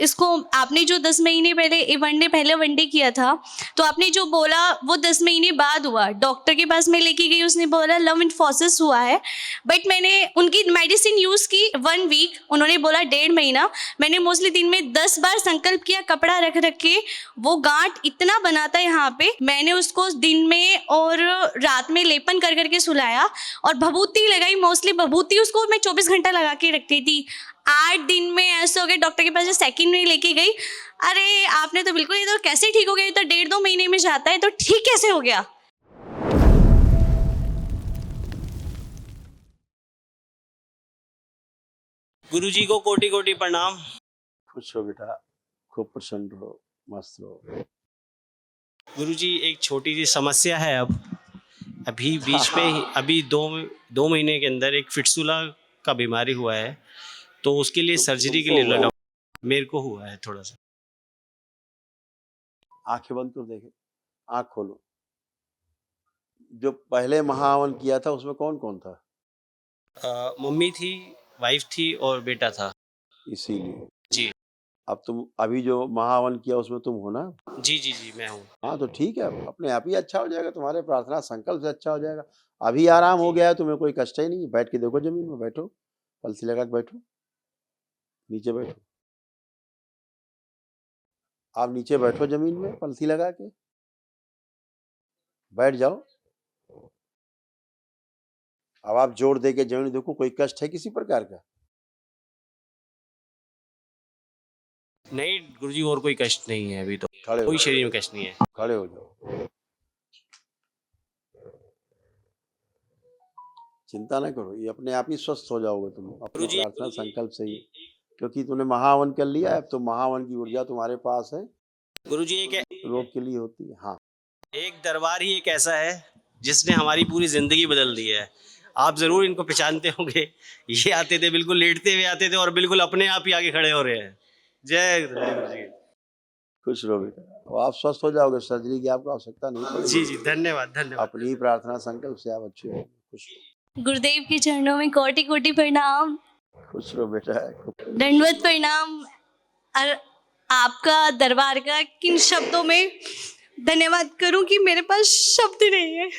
इसको आपने जो 10 महीने पहले वनडे किया था, तो आपने जो बोला वो 10 महीने बाद हुआ। डॉक्टर के पास मैं लेके गई, उसने बोला लव इन्फोसिस हुआ है। बट मैंने उनकी मेडिसिन यूज़ की 1 वीक, उन्होंने बोला 1.5 महीना। मैंने मोस्टली दिन में 10 बार संकल्प किया, कपड़ा रख रख के। वो गांठ इतना बना था यहाँ पे, मैंने उसको दिन में और रात में लेपन कर करके सुलाया और भभूति लगाई। मोस्टली भभूति उसको मैं 24 घंटा लगा के रखती थी। 8 दिन में ऐसे हो गए, डॉक्टर के पास सेकंड में लेके गई, अरे आपने तो बिल्कुल, ये तो कैसे ठीक हो गया, ये तो 1.5-2 महीने में जाता है, तो ठीक कैसे हो गया। गुरुजी को कोटि कोटि प्रणाम। खुश हो बेटा, खूब प्रसन्न रहो, मस्त रहो। गुरुजी एक छोटी सी समस्या है। अभी बीच में ही अभी दो महीने के अंदर एक फिटसूला का बीमारी हुआ है, तो उसके लिए सर्जरी के लिए लगा। मेरे को हुआ है थोड़ा सा। आंखें बंद कर देखे, आंख खोलो। जो पहले महाहवन किया था उसमें कौन कौन था? मम्मी थी, वाइफ थी और बेटा था। इसीलिए जी अब तुम अभी जो महाहवन किया उसमें तुम हो ना? जी जी जी मैं हूँ। हाँ तो ठीक है, अपने आप ही अच्छा हो जाएगा, तुम्हारे प्रार्थना संकल्प से अच्छा हो जाएगा। अभी आराम हो गया है, तुम्हें कोई कष्ट ही नहीं। बैठ के देखो, जमीन में बैठो, पलसी लगा के बैठो, नीचे बैठो। आप नीचे बैठो जमीन में पलसी लगा के, बैठ जाओ। अब आप जोर दे के जमीन देखो, कोई कष्ट है किसी प्रकार का? नहीं गुरुजी, और कोई कष्ट नहीं है अभी तो। खड़े हो कोई जाओ, शरीर में कष्ट नहीं है। खड़े हो जाओ, चिंता न करो, ये अपने आप ही स्वस्थ हो जाओगे तुम अपने गुरुजी प्रार्थना संकल्प से ही, क्योंकि तूने महाहवन कर लिया है। अब तो महाहवन की ऊर्जा तुम्हारे पास है, गुरुजी एक रोग के लिए होती है। हाँ, एक दरबार ही एक ऐसा है जिसने हमारी पूरी जिंदगी बदल दी है। आप जरूर इनको पहचानते होंगे। ये आते थे, बिल्कुल लेटते हुए आते थे और बिल्कुल अपने आप ही आगे खड़े हो रहे हैं। जय गुरु जी। खुश रहो बेटा, अब आप स्वस्थ हो जाओगे, सर्जरी की आपको आवश्यकता नहीं पड़ेगी। जी जी धन्यवाद धन्यवाद। अपनी ही प्रार्थना संकल्प से आप अच्छे हो। खुश गुरुदेव के चरणों में कोटि कोटि प्रणाम, खुश रहो बेटा। दंडवत प्रणाम। और आपका दरबार का किन शब्दों में धन्यवाद करूं कि मेरे पास शब्द नहीं है।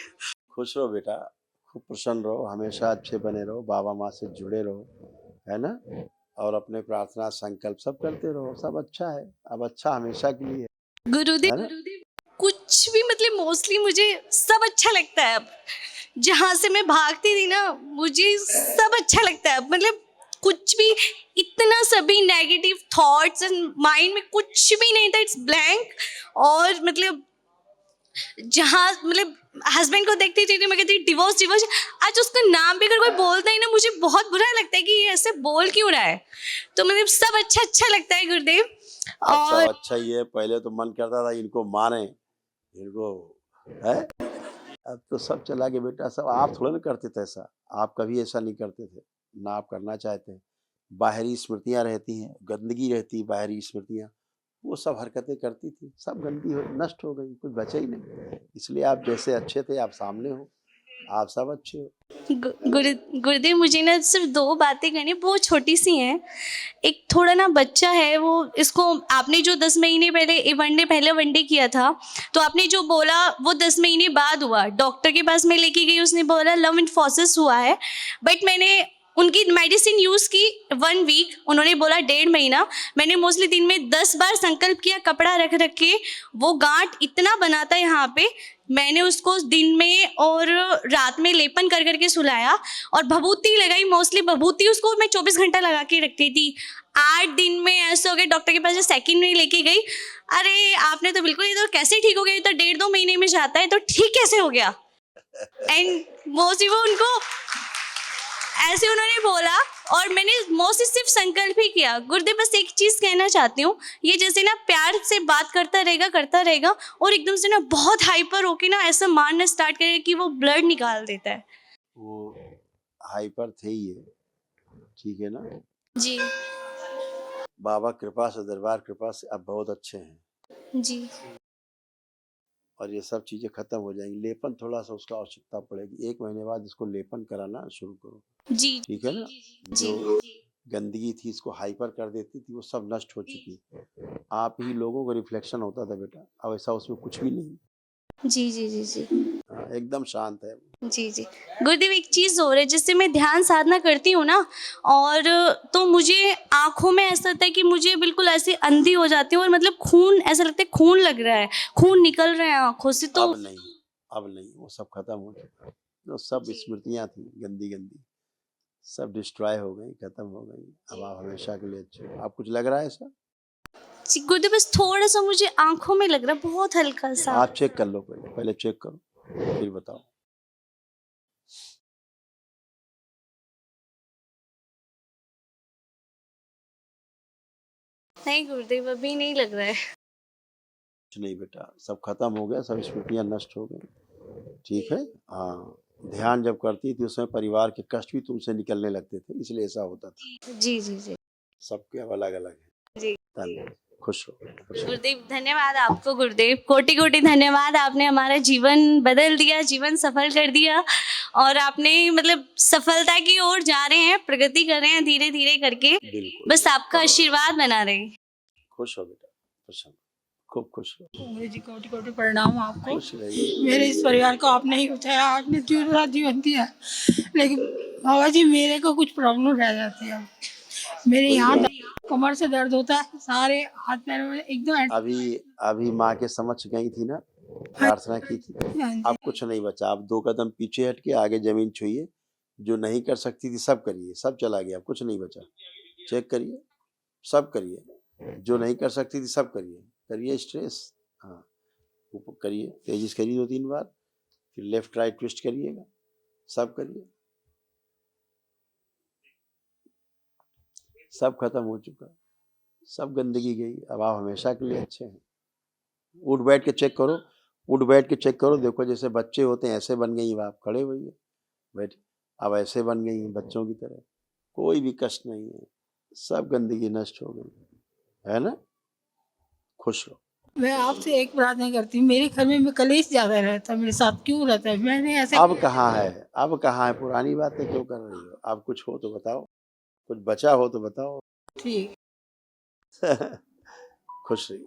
खुश रहो बेटा, खूब प्रसन्न रहो, हमेशा अच्छे बने रहो, बाबा माँ से जुड़े रहो, है ना? और अपने प्रार्थना संकल्प सब करते रहो, सब अच्छा है। अब अच्छा हमेशा के लिए है गुरुदेव ना? कुछ भी मतलब मोस्टली मुझे सब अच्छा लगता है। अब जहाँ से मैं भागती थी ना, मुझे सब अच्छा लगता है। मतलब कुछ भी, इतना सभी नेगेटिव थॉट्स एंड माइंड में कुछ भी नहीं था, इट्स ब्लैंक। और मतलब जहाँ मतलब हस्बैंड को देखती थी मैं कहती डिवोर्स डिवोर्स, आज उसका नाम भी अगर कोई बोलता है ना, मुझे बहुत बुरा लगता है कि ये ऐसे बोल क्यों रहा है। तो मतलब सब अच्छा अच्छा लगता है गुरुदेव। अब सब और अच्छा ही है। पहले तो मन करता था इनको मारे, इनको, है? अब तो सब चला गया बेटा। सब आप थोड़ा ना करते थे ऐसा, आप कभी ऐसा नहीं करते थे, ना आप करना चाहते हैं। बाहरी स्मृतियाँ रहती हैं, गंदगी रहती है, बाहरी स्मृतियाँ, वो सब हरकतें करती थी, सब गंदी हो नष्ट हो गई, कुछ बचा ही नहीं। इसलिए आप जैसे अच्छे थे, आप सामने हो, आप सब अच्छे हो। गुरुदेव मुझे ना सिर्फ 2 बातें करनी, बहुत छोटी सी हैं। एक थोड़ा ना बच्चा है, वो इसको आपने जो 10 महीने पहले वनडे किया था, तो आपने जो बोला वो 10 महीने बाद हुआ। डॉक्टर के पास मैं लेके गई, उसने बोला लव इन्फोसिस हुआ है। बट मैंने उनकी मेडिसिन यूज़ की 1 वीक, उन्होंने बोला 1.5 महीना। मैंने मोस्टली दिन में 10 बार संकल्प किया, कपड़ा रख रख के। वो गांठ इतना बना था यहाँ पे, मैंने उसको दिन में और रात में लेपन कर करके सुलाया और भभूति लगाई। मोस्टली भभूति उसको मैं 24 घंटा लगा के रखती थी। 8 दिन में ऐसे हो गए, डॉक्टर के पास सेकंड में लेके गई, अरे आपने तो बिल्कुल, ये तो कैसे ठीक हो गया, ये तो 1.5-2 महीने में जाता है, तो ठीक कैसे हो गया। एंड मोस्टली वो उनको ऐसे उन्होंने बोला और मैंने मोस्टली सिर्फ संकल्प ही किया। गुरुदेव बस एक चीज़ कहना चाहती हूँ, ये जैसे ना प्यार से बात करता रहेगा और एकदम से ना बहुत हाइपर होके ना ऐसा मारना स्टार्ट करेगा कि वो ब्लड निकाल देता है। वो हाइपर थे ही है, ठीक है ना? जी बाबा कृपा से, दरबार कृपा से अब बहुत अच्छे हैं जी और ये सब चीज़ें खत्म हो जाएंगी। लेपन थोड़ा सा उसका आवश्यकता पड़ेगी, 1 महीने बाद इसको लेपन कराना शुरू करो, जी ठीक है ना? जी जो गंदगी थी इसको हाइपर कर देती थी, वो सब नष्ट हो चुकी है। आप ही लोगों को रिफ्लेक्शन होता था बेटा, अब ऐसा उसमें कुछ भी नहीं। जी जी जी जी हाँ, एकदम शांत है। जी जी। गुरुदेव एक चीज़ और है, जैसे मैं ध्यान साधना करती हूँ ना, और तो मुझे आँखों में ऐसा होता है कि मुझे बिल्कुल ऐसे अंधी हो जाती हूँ, और मतलब खून, ऐसा लगता है खून लग रहा है, खून निकल रहा है आँखों से। तो अब नहीं, अब नहीं, वो सब खत्म हो चुका। वो सब स्मृतियाँ थी गंदी गंदी, सब डिस्ट्रॉय हो गई, खत्म हो गई। अब आप हमेशा के लिए अच्छे हो। आप कुछ लग रहा है ऐसा? जी, गुरुदेव बस थोड़ा सा मुझे आँखों में लग रहा है, बहुत हल्का सा। आप चेक कर लो, पहले पहले चेक करो फिर बताओ। नहीं गुरुदेव, अभी नहीं लग रहा है। कुछ नहीं बेटा, सब खत्म हो गया, सब स्मृतियाँ नष्ट हो गई। ठीक है। हाँ, ध्यान जब करती थी उसमें परिवार के कष्ट भी तुमसे निकलने लगते थे, इसलिए ऐसा होता था। जी जी जी सबके अब अलग अलग है। जी। धन्यवाद। खुश हो, खुश हो। गुरुदेव धन्यवाद आपको, गुरुदेव कोटि कोटि धन्यवाद। आपने हमारा जीवन बदल दिया, जीवन सफल कर दिया, और आपने मतलब सफलता की ओर जा रहे हैं, प्रगति कर रहे हैं धीरे धीरे करके। बिल्कुल, बस आपका आशीर्वाद बना रहे। खुश हो बेटा, खुश हो, खूब खुश हो, गुरु जी कोटि कोटि प्रणाम आपको। खुश रहिए। मेरे इस परिवार को आपने ही बचाया, आपने जीवन दिया, लेकिन बाबा जी मेरे को कुछ प्रॉब्लम रह जाती है। मेरे कोई यहाँ बात कमर से दर्द होता है, सारे हाथ पैरों में एकदम अभी अभी माँ के समक्ष गई थी ना, प्रार्थना की थी। हाँ जी। अब कुछ नहीं बचा, आप 2 कदम पीछे हट के आगे जमीन छुइए। जो नहीं कर सकती थी सब करिए, सब चला गया, अब कुछ नहीं बचा। चेक करिए, सब करिए। जो नहीं कर सकती थी सब करिए। करिए स्ट्रेस, हाँ, ऊपर करिए, तेजी से करिए 2-3 बार, फिर लेफ्ट राइट ट्विस्ट करिएगा, सब करिए। सब खत्म हो चुका, सब गंदगी गई, अब आप हमेशा के लिए अच्छे हैं। उठ बैठ के चेक करो, उठ बैठ के चेक करो, देखो जैसे बच्चे होते हैं ऐसे बन गई अब आप, खड़े होइए, बैठ, अब ऐसे बन गई हैं बच्चों की तरह, कोई भी कष्ट नहीं है, सब गंदगी नष्ट हो गई, है ना? खुश हो। मैं आपसे एक प्रार्थना करती हूँ, मेरे घर में कलेश ज्यादा रहता है, मेरे साथ क्यों रहता है? मैंने ऐसे अब कहाँ है, अब कहाँ है, पुरानी बातें क्यों कर रही हो? अब कुछ हो तो बताओ, कुछ बचा हो तो बताओ। ठीक। खुश रहिए।